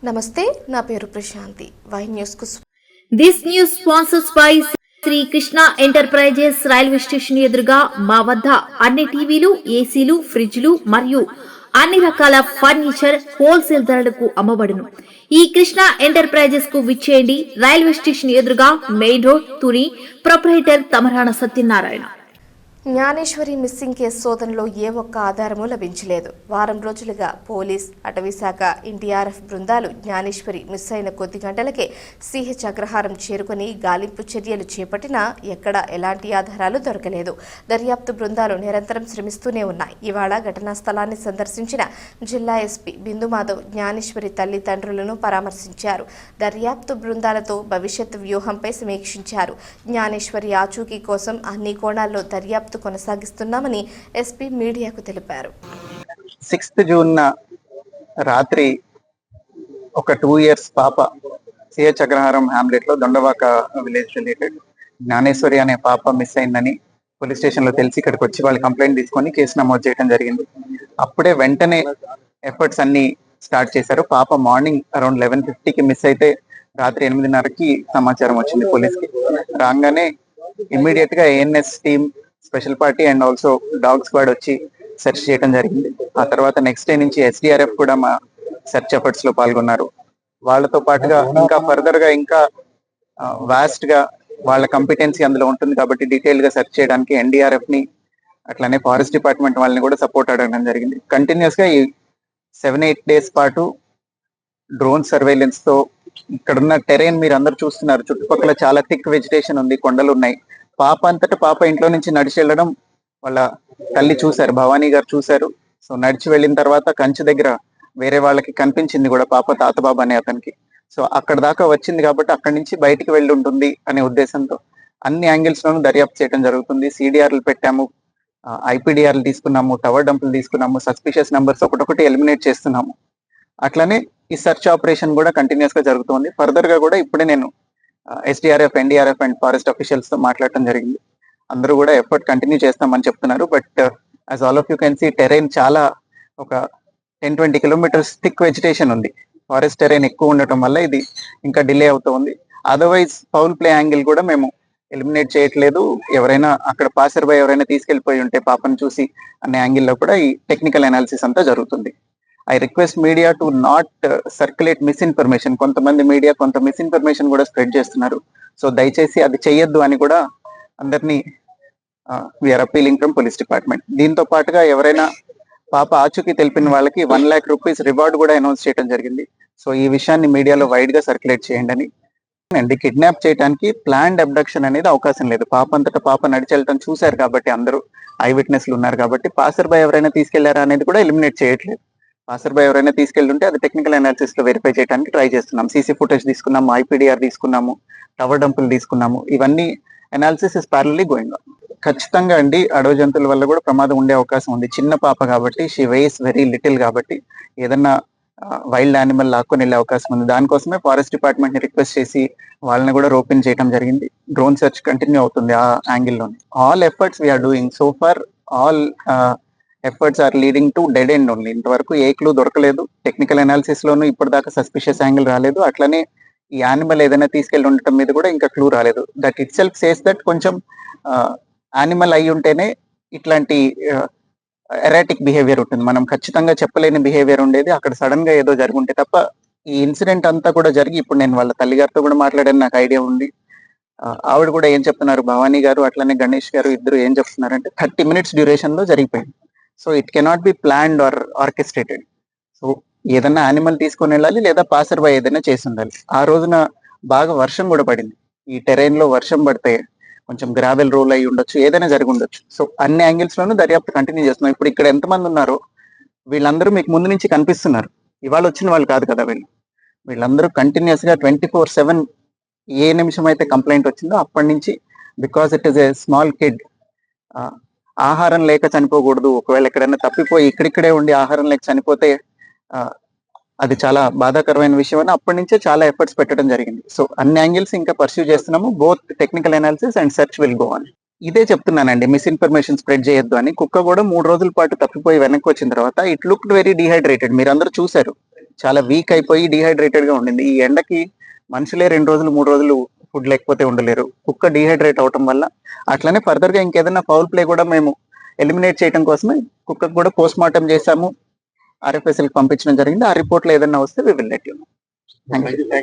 నమస్తే, నా పేరు ప్రశాంతి. వై న్యూస్ కు this news sponsors by Sri Krishna enterprises. Railway station ఎదురుగా మా వద్ద అన్ని టీవీలు, ఏసీలు, ఫ్రిడ్జ్లు మరియు అన్ని రకాల ఫర్నిచర్ హోల్సేల్ ధరలకు అమ్మబడును. ఈ కృష్ణ ఎంటర్ప్రైజెస్ కు విచ్చేయండి. రైల్వే స్టేషన్ ఎదురుగా, main road, Tuni. Proprietor Tamarana Satyanarayana. Gnaneshwari missing case శోధనలో ఏ ఒక్క ఆధారమూ లభించలేదు. వారం రోజులుగా పోలీస్, అటవీశాఖ, ఎన్డీఆర్ఎఫ్ బృందాలు జ్ఞానేశ్వరి మిస్ అయిన కొద్ది గంటలకే సిహెచ్ అగ్రహారం చేరుకుని గాలింపు చర్యలు చేపట్టినా ఎక్కడా ఎలాంటి ఆధారాలు దొరకలేదు. దర్యాప్తు బృందాలు నిరంతరం శ్రమిస్తూనే ఉన్నాయి. ఇవాళ ఘటనా స్థలాన్ని సందర్శించిన జిల్లా ఎస్పీ బిందుమాధవ్ జ్ఞానేశ్వరి తల్లిదండ్రులను పరామర్శించారు. దర్యాప్తు బృందాలతో భవిష్యత్ వ్యూహంపై సమీక్షించారు. జ్ఞానేశ్వరి ఆచూకీ కోసం అన్ని కోణాల్లో దర్యాప్తు కొనసాగిస్తున్నామని ఎస్పీ మీడియాకు తెలిపారు. 6th జూన్ రాత్రి ఒక 2 years పాప సిహెచ్ అగ్రహారం హ్యామ్లెట్ లో దొండవాక విలేజ్ రిలేటెడ్ జ్ఞానేశ్వరి అనే పాప మిస్ అయిందని పోలీస్ స్టేషన్ లో తెలిసి ఇక్కడికి వచ్చి వాళ్ళు కంప్లైంట్ తీసుకొని కేసు నమోదు చేయడం జరిగింది. అప్పుడే వెంటనే ఎఫర్ట్స్ అన్ని స్టార్ట్ చేశారు. పాప మార్నింగ్ అరౌండ్ 11:50కి మిస్ అయితే రాత్రి 8:30కి సమాచారం వచ్చింది పోలీస్కి. రాగానే ఇమ్మీడియట్ గా ANS team, special party and also dog squad వచ్చి సెర్చ్ చేయడం జరిగింది. ఆ తర్వాత నెక్స్ట్ డే నుంచి ఎస్డిఆర్ఎఫ్ కూడా మా సెర్చ్ ఎఫర్ట్స్ లో పాల్గొన్నారు. వాళ్ళతో పాటుగా ఇంకా ఫర్దర్ గా ఇంకా వాస్ట్ గా వాళ్ళ కంపిటెన్సీ అందులో ఉంటుంది కాబట్టి డీటెయిల్ గా సెర్చ్ చేయడానికి ఎన్డీఆర్ఎఫ్ ని అట్లానే ఫారెస్ట్ డిపార్ట్మెంట్ వాళ్ళని కూడా సపోర్ట్ అడగడం జరిగింది. కంటిన్యూస్ గా ఈ 7-8 days పాటు డ్రోన్ సర్వేలెన్స్ తో ఇక్కడున్న టెరైన్ మీరు అందరు చూస్తున్నారు. చుట్టుపక్కల చాలా థిక్ వెజిటేషన్ ఉంది, కొండలు ఉన్నాయి. పాప అంతటా పాప ఇంట్లో నుంచి నడిచి వెళ్ళడం వాళ్ళ తల్లి చూశారు, భవానీ గారు చూశారు. సో నడిచి వెళ్ళిన తర్వాత కంచి దగ్గర వేరే వాళ్ళకి కనిపించింది కూడా పాప, తాతబాబు అనే అతనికి. సో అక్కడ దాకా వచ్చింది కాబట్టి అక్కడి నుంచి బయటికి వెళ్ళి ఉంటుంది అనే ఉద్దేశంతో అన్ని యాంగిల్స్ లోనూ దర్యాప్తు చేయడం జరుగుతుంది. సిడిఆర్లు పెట్టాము, ఐపీడిఆర్లు తీసుకున్నాము, టవర్ డంపులు తీసుకున్నాము, సస్పిషియస్ నెంబర్స్ ఒకటొకటి ఎలిమినేట్ చేస్తున్నాము. అట్లనే ఈ సెర్చ్ ఆపరేషన్ కూడా కంటిన్యూస్ గా జరుగుతుంది. ఫర్దర్ గా కూడా ఇప్పుడే నేను SDRF, NDRF and forest officials తో మాట్లాడటం జరిగింది. అందరూ కూడా ఎఫర్ట్ కంటిన్యూ చేస్తామని చెప్తున్నారు. But as all of you can see terrain చాలా ఒక 10-20 kilometers థిక్ వెజిటేషన్ ఉంది. ఫారెస్ట్ టెరైన్ ఎక్కువ ఉండటం వల్ల ఇది ఇంకా డిలే అవుతూ ఉంది. అదర్వైజ్ ఫౌల్ ప్లే యాంగిల్ కూడా మేము ఎలిమినేట్ చేయట్లేదు. ఎవరైనా అక్కడ పాసర్ బై ఎవరైనా తీసుకెళ్లిపోయి ఉంటే పాపను చూసి అనే యాంగిల్లో కూడా ఈ టెక్నికల్ అనాలిసిస్ అంతా జరుగుతుంది. I request media to not circulate misinformation. కొంతమంది మీడియా కొంత మిస్ఇన్ఫర్మేషన్ కూడా స్ప్రెడ్ చేస్తున్నారు. సో దయచేసి అది చెయ్యొద్దు అని కూడా అందరినీ we are appealing from police department. దీంతో పాటుగా ఎవరైనా పాప ఆచూకీ తెలిపిన వాళ్ళకి 1 lakh rupees రివార్డ్ కూడా అనౌన్స్ చేయడం జరిగింది. సో ఈ విషయాన్ని మీడియాలో వైడ్ గా సర్క్యులేట్ చేయండి అని. అండి, కిడ్నాప్ చేయడానికి ప్లాన్డ్ అబ్డక్షన్ అనేది అవకాశం లేదు. పాప అంతటా పాప నడిచెళ్ళటం చూశారు కాబట్టి అందరూ ఐ విట్నెస్లు ఉన్నారు కాబట్టి పాసర్ బై ఎవరైనా తీసుకెళ్లారా అనేది కూడా ఎలిమినేట్ చేయట్లేదు. పాసర్ బై ఎవరైనా తీసుకెళ్తుంటే అది టెక్నికల్ అనాలిసిస్ లో వెరిఫై చేయడానికి ట్రై చేస్తున్నాం. సీసీ ఫుటేజ్ తీసుకున్నాము, ఐపీడిఆర్ తీసుకున్నాము, టవర్ డంపులు తీసుకున్నాము. ఇవన్నీ అనాలిసిస్ ఇస్ ప్యారలీ గోయింగ్ ఆన్. ఖచ్చితంగా అండి, అడవి జంతువుల వల్ల కూడా ప్రమాదం ఉండే అవకాశం ఉంది. చిన్న పాప కాబట్టి, షీ వెయిస్ వెరీ లిటిల్ కాబట్టి ఏదన్నా వైల్డ్ యానిమల్ లాక్కొని వెళ్ళే అవకాశం ఉంది. దానికోసమే ఫారెస్ట్ డిపార్ట్మెంట్ ని రిక్వెస్ట్ చేసి వాళ్ళని కూడా రోపిన్ చేయడం జరిగింది. డ్రోన్ సెర్చ్ కంటిన్యూ అవుతుంది ఆ యాంగిల్లోని. All efforts we're doing so far, all efforts are leading to dead end only. ఇంతవరకు ఏ క్లూ దొరకలేదు. టెక్నికల్ అనాలిసిస్ లోను ఇప్పటిదాకా సస్పిషియస్ యాంగిల్ రాలేదు. అట్లనే ఈ యానిమల్ ఏదైనా తీసుకెళ్లి ఉండటం మీద కూడా ఇంకా క్లూ రాలేదు. That it self says that కొంచెం యానిమల్ అయి ఉంటేనే ఇట్లాంటి ఎరాటిక్ బిహేవియర్ ఉంటుంది. మనం ఖచ్చితంగా చెప్పలేని బిహేవియర్ ఉండేది. అక్కడ సడన్ గా ఏదో జరుగుంటే తప్ప ఈ ఇన్సిడెంట్ అంతా కూడా జరిగి ఇప్పుడు నేను వాళ్ళ తల్లిగారితో కూడా మాట్లాడాను, నాకు ఐడియా ఉంది. ఆవిడ కూడా ఏం చెప్తున్నారు, భవానీ గారు అట్లనే గణేష్ గారు ఇద్దరు ఏం చెప్తున్నారంటే 30 minutes డ్యూరేషన్ లో జరిగిపోయింది. So it cannot be planned or orchestrated. So ఏదైనా యానిమల్ తీసుకొని వెళ్ళాలి లేదా పాసర్ బై ఏదైనా చేసి ఉండాలి. ఆ రోజున బాగా వర్షం కూడా పడింది. ఈ టెరైన్ లో వర్షం పడితే కొంచెం గ్రావెల్ రోల్ అయి ఉండొచ్చు, ఏదైనా జరిగి ఉండొచ్చు. సో అన్ని యాంగిల్స్ లోనూ దర్యాప్తు కంటిన్యూ చేస్తున్నాం. ఇప్పుడు ఇక్కడ ఎంతమంది ఉన్నారో వీళ్ళందరూ మీకు ముందు నుంచి కనిపిస్తున్నారు. ఇవాళ వచ్చిన వాళ్ళు కాదు కదా వీళ్ళందరూ కంటిన్యూస్ గా 24/7 ఏ నిమిషం అయితే కంప్లైంట్ వచ్చిందో అప్పటి నుంచి, because it is a small kid, ఆహారం లేక చనిపోకూడదు. ఒకవేళ ఎక్కడైనా తప్పిపోయి ఇక్కడిక్కడే ఉండి ఆహారం లేక చనిపోతే అది చాలా బాధాకరమైన విషయం అని అప్పటి నుంచే చాలా ఎఫర్ట్స్ పెట్టడం జరిగింది. సో అన్ని యాంగిల్స్ ఇంకా పర్స్యూ చేస్తున్నాము. Both technical analysis and search will go on. ఇదే చెప్తున్నానండి, మిస్ఇన్ఫర్మేషన్ స్ప్రెడ్ చేయొద్దు అని. కుక్క కూడా 3 రోజుల పాటు తప్పిపోయి వెనక్కి వచ్చిన తర్వాత ఇట్ లుక్డ్ వెరీ డిహైడ్రేటెడ్. మీరు అందరూ చూశారు. చాలా వీక్ అయిపోయి డిహైడ్రేటెడ్ గా ఉండింది. ఈ ఎండకి మనుషులే 2 రోజులు 3 రోజులు ఫుడ్ లేకపోతే ఉండలేరు. కుక్క డిహైడ్రేట్ అవటం వల్ల అట్లనే ఫర్దర్ గా ఇంకేదైనా ఫౌల్ ప్లే కూడా మేము ఎలిమినేట్ చేయడం కోసమే కుక్కకు కూడా పోస్ట్ మార్టం చేసాము, RFSL కి పంపించడం జరిగింది. ఆ రిపోర్ట్ లో ఏదైనా వస్తే we will let you know. Thank you.